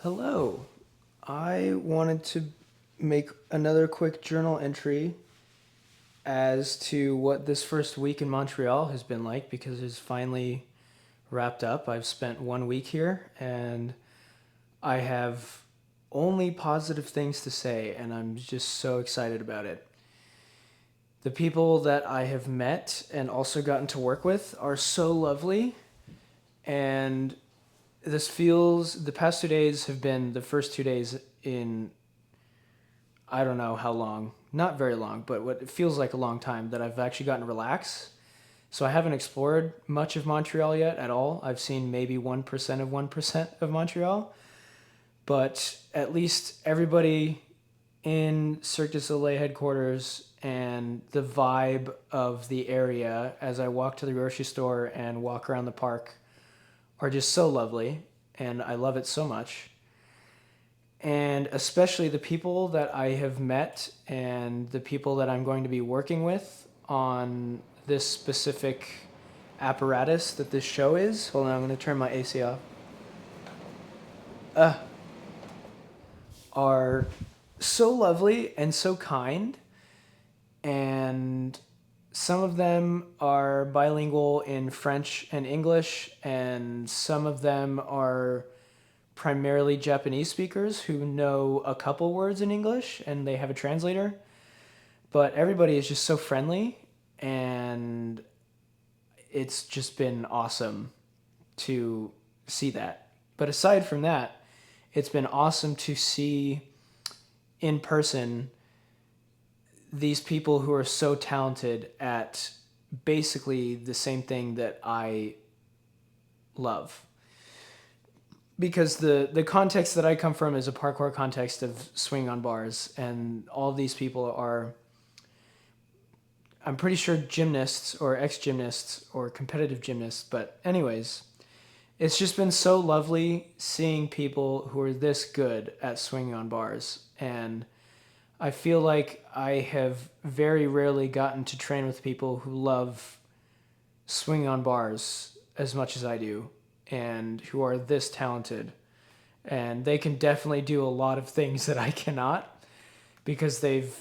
Hello. I wanted to make another quick journal entry as to what this first week in Montreal has been like because it's finally wrapped up. I've spent 1 week here and I have only positive things to say, and I'm just so excited about it. The people that I have met and also gotten to work with are so lovely, and the past 2 days have been the first 2 days in I don't know how long, not very long, but what it feels like a long time that I've actually gotten to relax. So I haven't explored much of Montreal yet at all. I've seen maybe 1% of 1% of Montreal, but at least everybody in Cirque du Soleil headquarters and the vibe of the area as I walk to the grocery store and walk around the park are just so lovely, and I love it so much. And especially the people that I have met and the people that I'm going to be working with on this specific apparatus that this show is. Hold on, I'm going to turn my AC off. Uh, are so lovely and so kind, and some of them are bilingual in French and English, and some of them are primarily Japanese speakers who know a couple words in English and they have a translator. But everybody is just so friendly, and it's just been awesome to see that. But aside from that, it's been awesome to see in person these people who are so talented at basically the same thing that I love. Because the context that I come from is a parkour context of swinging on bars, and all these people are, I'm pretty sure, gymnasts or ex-gymnasts or competitive gymnasts. But anyways, it's just been so lovely seeing people who are this good at swinging on bars, and I feel like I have very rarely gotten to train with people who love swinging on bars as much as I do and who are this talented. And they can definitely do a lot of things that I cannot because they've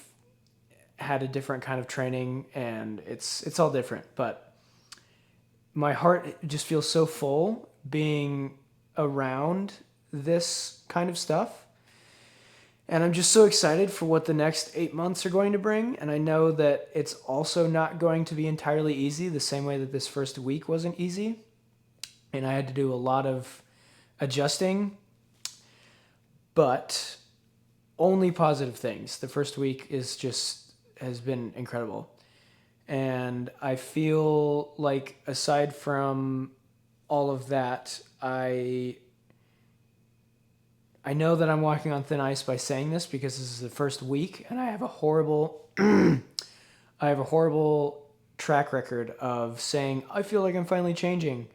had a different kind of training, and it's all different. But my heart just feels so full being around this kind of stuff. And I'm just so excited for what the next 8 months are going to bring. And I know that it's also not going to be entirely easy, the same way that this first week wasn't easy. And I had to do a lot of adjusting, but only positive things. The first week has been incredible. And I feel like aside from all of that, I know that I'm walking on thin ice by saying this because this is the first week and I have a horrible track record of saying I feel like I'm finally changing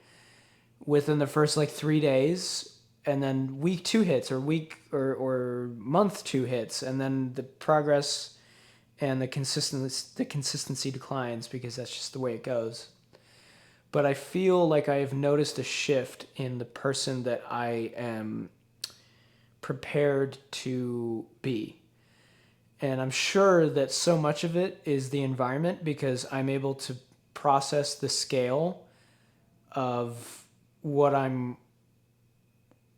within the first like 3 days, and then week two hits, or month two hits, and then the progress and the consistency declines because that's just the way it goes. But I feel like I have noticed a shift in the person that I am prepared to be. And I'm sure that so much of it is the environment because I'm able to process the scale of what I'm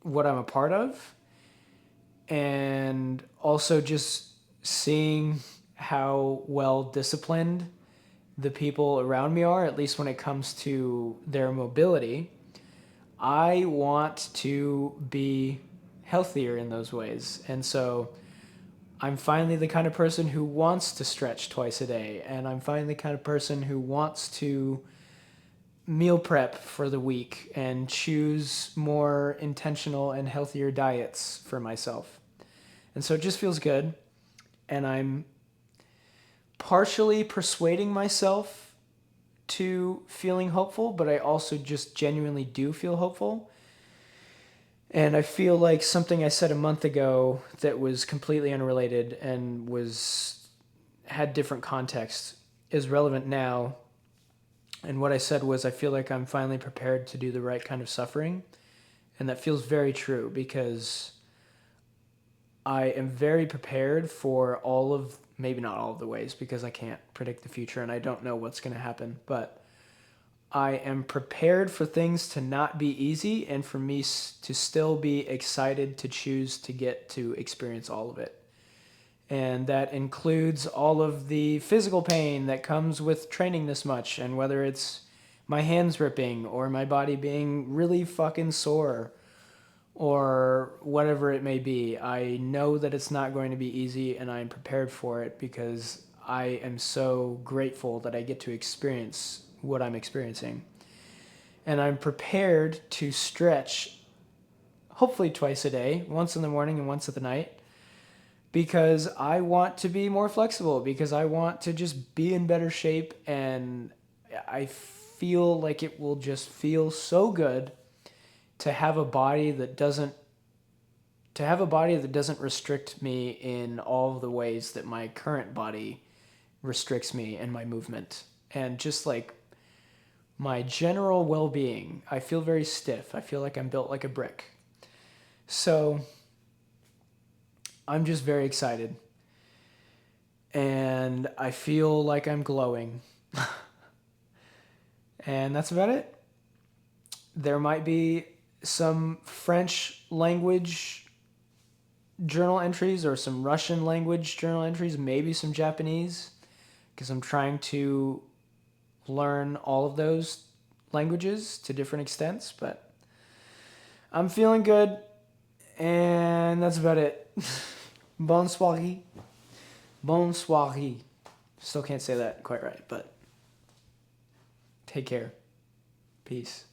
a part of, and also just seeing how well disciplined the people around me are, at least when it comes to their mobility. I want to be healthier in those ways. And so I'm finally the kind of person who wants to stretch twice a day, and I'm finally the kind of person who wants to meal prep for the week and choose more intentional and healthier diets for myself. And so it just feels good, and I'm partially persuading myself to feeling hopeful, but I also just genuinely do feel hopeful. And I feel like something I said a month ago that was completely unrelated and was had different context is relevant now. And what I said was I feel like I'm finally prepared to do the right kind of suffering. And that feels very true because I am very prepared for all of, maybe not all of the ways because I can't predict the future and I don't know what's going to happen, but I am prepared for things to not be easy and for me to still be excited to choose to get to experience all of it. And that includes all of the physical pain that comes with training this much, and whether it's my hands ripping or my body being really fucking sore or whatever it may be. I know that it's not going to be easy and I'm prepared for it because I am so grateful that I get to experience what I'm experiencing. And I'm prepared to stretch hopefully twice a day, once in the morning and once at the night, because I want to be more flexible, because I want to just be in better shape, and I feel like it will just feel so good to have a body that doesn't restrict me in all of the ways that my current body restricts me in my movement. And just like my general well-being, I feel very stiff. I feel like I'm built like a brick. So I'm just very excited. And I feel like I'm glowing. And that's about it. There might be some French language journal entries or some Russian language journal entries, maybe some Japanese, because I'm trying to learn all of those languages to different extents, but I'm feeling good, and that's about it. Bonne soirée. Bonne soirée. Still can't say that quite right, but take care. Peace.